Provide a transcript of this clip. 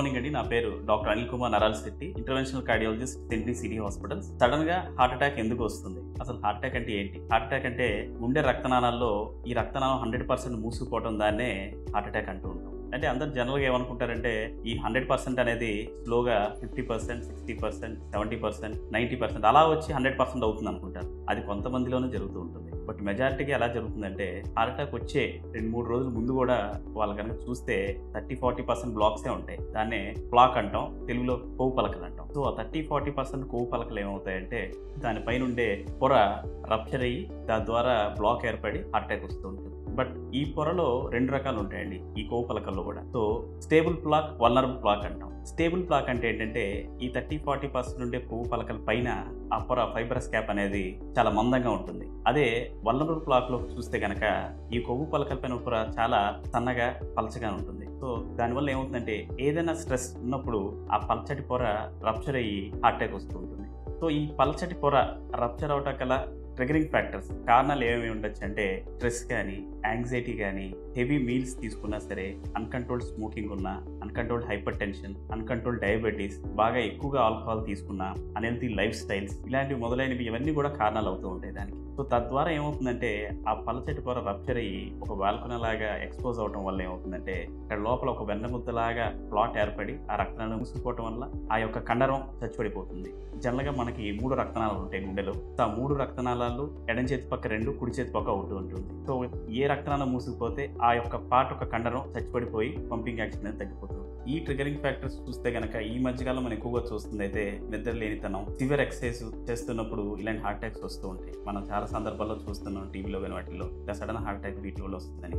Morning అండి. నా పేరు doctor Anil Kumar Naral Shetty, interventional cardiologist, century city hospitals. Sudden గా హార్ట్ అటాక్ ఎందుకు వస్తుంది? అసలు హార్ట్ అటాక్ అంటే ఏంటి? హార్ట్ అటాక్ అంటే గుండె రక్తనాళాల్లో ఈ రక్తనాళం 100% మూసుకుపోవడం, దాన్నే హార్ట్ అటాక్ అంటూ ఉంటాం. అంటే అందరు జనరల్గా ఏమనుకుంటారంటే ఈ 100% అనేది స్లోగా 50%, 60%, 70%, 90% అలా వచ్చి 100% అవుతుంది అనుకుంటారు. అది కొంతమందిలోనే జరుగుతూ ఉంటుంది. బట్ మెజారిటీగా ఎలా జరుగుతుందంటే హార్ట్ అటాక్ వచ్చే 2-3 రోజుల ముందు కూడా వాళ్ళు కనుక చూస్తే 30-40% బ్లాక్సే ఉంటాయి. దాన్నే ప్లాక్ అంటాం, తెలుగులో కొవ్వు పలకలు అంటాం. సో ఆ 30-40% కొవ్వు పలకలు ఏమవుతాయంటే దానిపైన ఉండే పొర రప్చర్ అయ్యి దాని ద్వారా బ్లాక్ ఏర్పడి హార్ట్ అటాక్ వస్తూ ఉంటుంది. బట్ ఈ పొరలో 2 రకాలు ఉంటాయండి ఈ కొవ్వు పలకల్లో కూడా. So stable plaque, vulnerable plaque అంటాం. స్టేబుల్ ప్లాక్ అంటే ఏంటంటే ఈ 30-40% ఉండే కొవ్వు పలకల పైన ఆ పొర ఫైబ్రస్ క్యాప్ అనేది చాలా మందంగా ఉంటుంది. అదే వల్నరబుల్ ప్లాక్ లో చూస్తే కనుక ఈ కొవ్వు పలకల పైన పొర చాలా సన్నగా పలచగా ఉంటుంది. సో దానివల్ల ఏమవుతుందంటే ఏదైనా స్ట్రెస్ ఉన్నప్పుడు ఆ పల్చటి పొర రప్చర్ అయ్యి హార్ట్ అటాక్ వస్తూ ఉంటుంది. సో ఈ పల్చటి పొర రప్చర్ అవటం గల ట్రిగరింగ్ ఫ్యాక్టర్స్ కారణాలు ఏమేమి ఉండొచ్చు అంటే స్ట్రెస్ కానీ, యాంగ్జైటీ కానీ, హెవీ మీల్స్ తీసుకున్నా సరే, అన్కంట్రోల్డ్ స్మోకింగ్ ఉన్నా, uncontrolled hyper tension, uncontrolled diabetes, బాగా ఎక్కువగా ఆల్కహాల్ తీసుకున్నా, అన్హెల్తీ లైఫ్ స్టైల్స్, ఇలాంటివి మొదలైనవి ఇవన్నీ కూడా కారణాలు అవుతూ ఉంటాయి దానికి. సో తద్వారా ఏమవుతుందంటే ఆ పలచటి పొర రప్చర్ అయ్యి ఒక బాల్కనీ లాగా ఎక్స్పోజ్ అవడం వల్ల ఏమవుతుందంటే ఇక్కడ లోపల ఒక వెన్నముద్దలాగా ప్లాట్ ఏర్పడి ఆ రక్తనాళం మూసుకుపోవడం వల్ల ఆ యొక్క కండరం చచ్చిపడిపోతుంది. జనరల్గా మనకి 3 రక్తనాళాలు ఉంటాయి గుండెలో. ఆ 3 రక్తనాళాలు ఎడం చేతి పక్క 2, కుడి చేతి పక్క 1 ఉంటుంది. సో ఏ రక్తనాళం మూసుకుపోతే ఆ యొక్క పార్ట్ ఒక కండరం చచ్చిపడిపోయి పంపింగ్ యాక్షన్ అనేది తగ్గిపోతుంది. ఈ ట్రిగరింగ్ ఫ్యాక్టర్స్ చూస్తే గనక ఈ మధ్యకాలం మనం ఎక్కువగా చూస్తుంది అయితే నిద్ర లేనితనం, సివియర్ ఎక్సర్సైజ్ చేస్తున్నప్పుడు ఇలాంటి హార్ట్ అటాక్స్ వస్తూ ఉంటాయి. మనం చాలా సందర్భాల్లో చూస్తున్నాం టీవీలో కానీ వాటిల్లో సడన్ హార్ట్ అటాక్ వీటి వల్ల వస్తుందని.